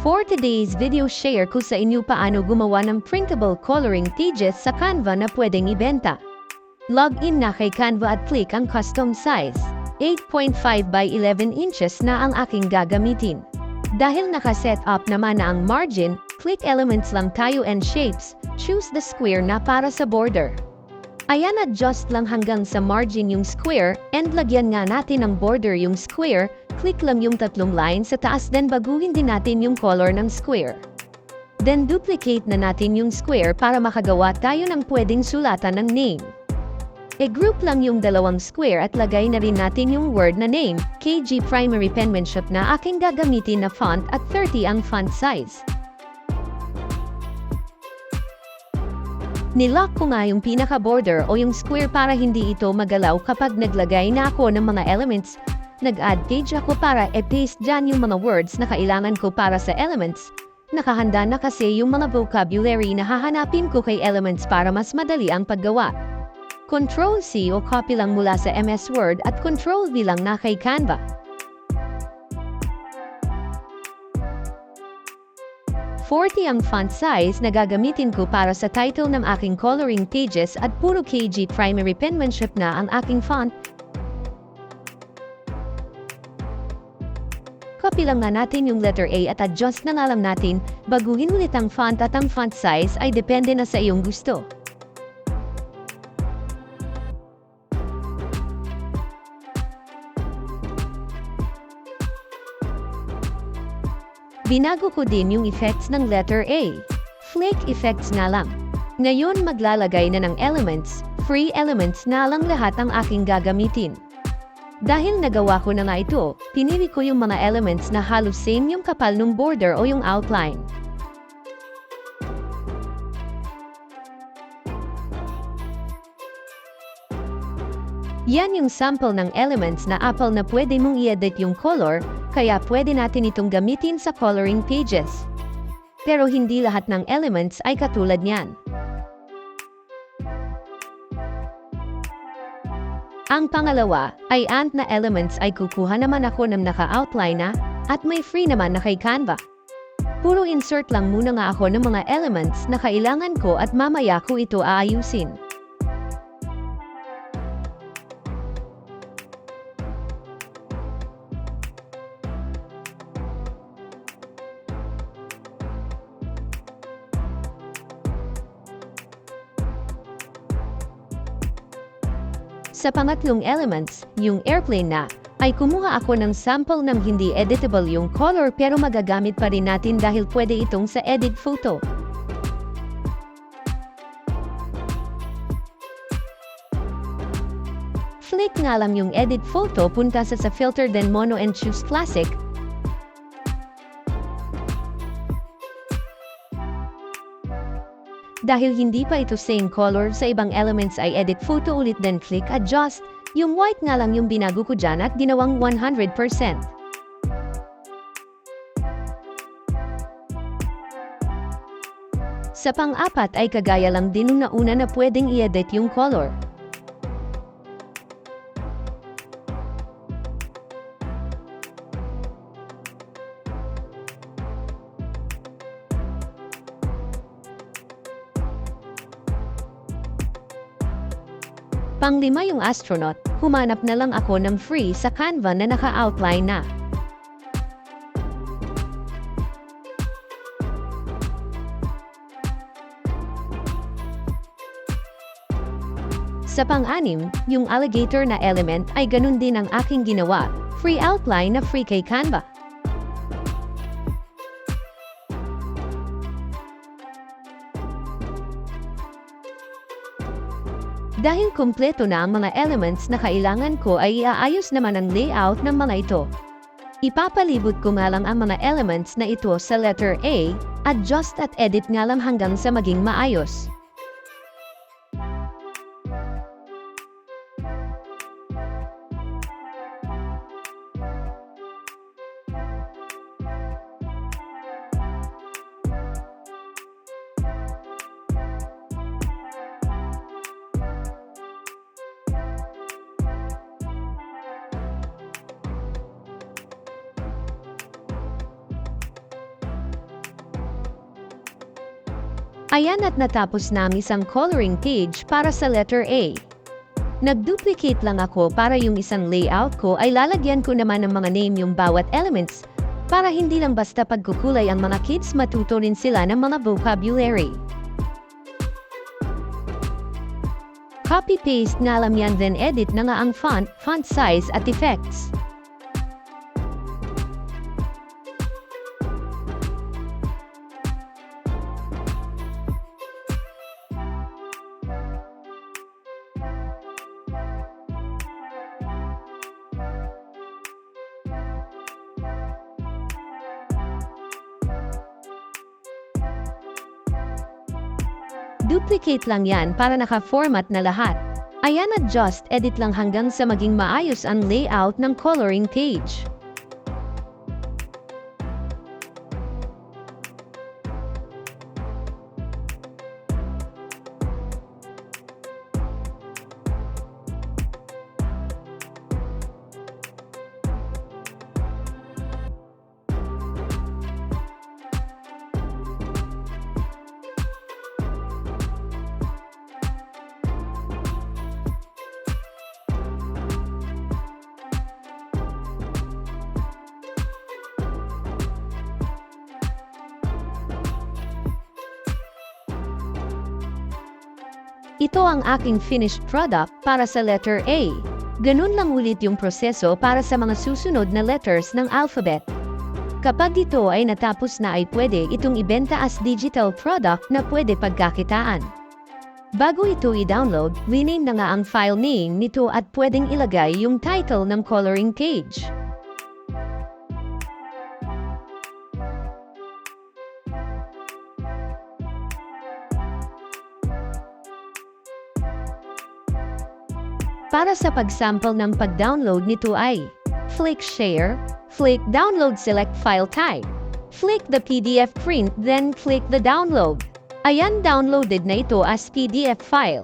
For today's video, share ko sa inyo paano gumawa ng printable coloring pages sa Canva na pwedeng ibenta. Log in na kay Canva at click ang custom size. 8.5 by 11 inches na ang aking gagamitin. Dahil naka-set up naman na ang margin, click elements lang tayo and shapes, choose the square na para sa border. Ayan, adjust lang hanggang sa margin yung square, and lagyan nga natin ng border yung square, click lang yung tatlong line sa taas, then baguhin din natin yung color ng square. Then duplicate na natin yung square para makagawa tayo ng pwedeng sulatan ng name. I-group lang yung dalawang square at lagay na rin natin yung word na name, KG primary penmanship na aking gagamitin na font at 30 ang font size. Nilock ko nga yung pinaka-border o yung square para hindi ito magalaw kapag naglagay na ako ng mga elements. Nag-add page ako para i-paste dyan yung mga words na kailangan ko para sa elements. Nakahanda na kasi yung mga vocabulary na hahanapin ko kay elements para mas madali ang paggawa. Ctrl-C o copy lang mula sa MS Word at Ctrl-V lang na kay Canva. Ang font size na gagamitin ko para sa title ng aking coloring pages at puro KG primary penmanship na ang aking font. Copy lang nga natin yung letter A at adjust na nga lang natin, baguhin ulit ang font at ang font size ay depende na sa iyong gusto. Binago ko din yung effects ng letter A. Flake effects na lang. Ngayon maglalagay na ng elements, free elements na lang lahat ang aking gagamitin. Dahil nagawa ko na nga ito, pinili ko yung mga elements na halos same yung kapal ng border o yung outline. Yan yung sample ng elements na apple na pwede mong i-edit yung color, kaya pwede natin itong gamitin sa coloring pages. Pero hindi lahat ng elements ay katulad niyan. Ang pangalawa ay ant na elements ay kukuha naman ako ng naka-outline na at may free naman na kay Canva. Puro insert lang muna nga ako ng mga elements na kailangan ko at mamaya ko ito aayusin. Sa pangatlong elements, yung airplane na, ay kumuha ako ng sample ng hindi editable yung color pero magagamit pa rin natin dahil pwede itong sa edit photo. Flick nga lang yung edit photo, punta sa filter then mono and choose classic. Dahil hindi pa ito same color sa ibang elements ay edit photo ulit then click adjust. Yung white nga lang yung binago ko dyan at ginawang 100%. Sa pang-apat ay kagaya lang din nung nauna na pwedeng i-edit yung color. Panglima yung astronaut, humanap na lang ako ng free sa Canva na naka-outline na. Sa pang-anim, yung alligator na element ay ganun din ang aking ginawa, free outline na free kay Canva. Dahil kumpleto na ang mga elements na kailangan ko ay iaayos naman ang layout ng mga ito. Ipapalibot ko nga lang ang mga elements na ito sa letter A, adjust at edit nga lang hanggang sa maging maayos. Ayan at natapos namin isang coloring page para sa letter A. Nag-duplicate lang ako para yung isang layout ko ay lalagyan ko naman ng mga name yung bawat elements para hindi lang basta pagkukulay ang mga kids, matuto rin sila ng mga vocabulary. Copy-paste na lang yan, then edit na nga ang font size at effects. Duplicate lang yan para naka-format na lahat. Ayan at just edit lang hanggang sa maging maayos ang layout ng coloring page. Ito ang aking finished product para sa letter A. Ganun lang ulit yung proseso para sa mga susunod na letters ng alphabet. Kapag ito ay natapos na ay pwede itong ibenta as digital product na pwede pagkakitaan. Bago ito i-download, rename na nga ang file name nito at pwedeng ilagay yung title ng coloring page. Para sa pag-sample ng pag-download nito ay flick share, flick download, select file type, flick the PDF print, then click the download. Ayan, downloaded na ito as PDF file.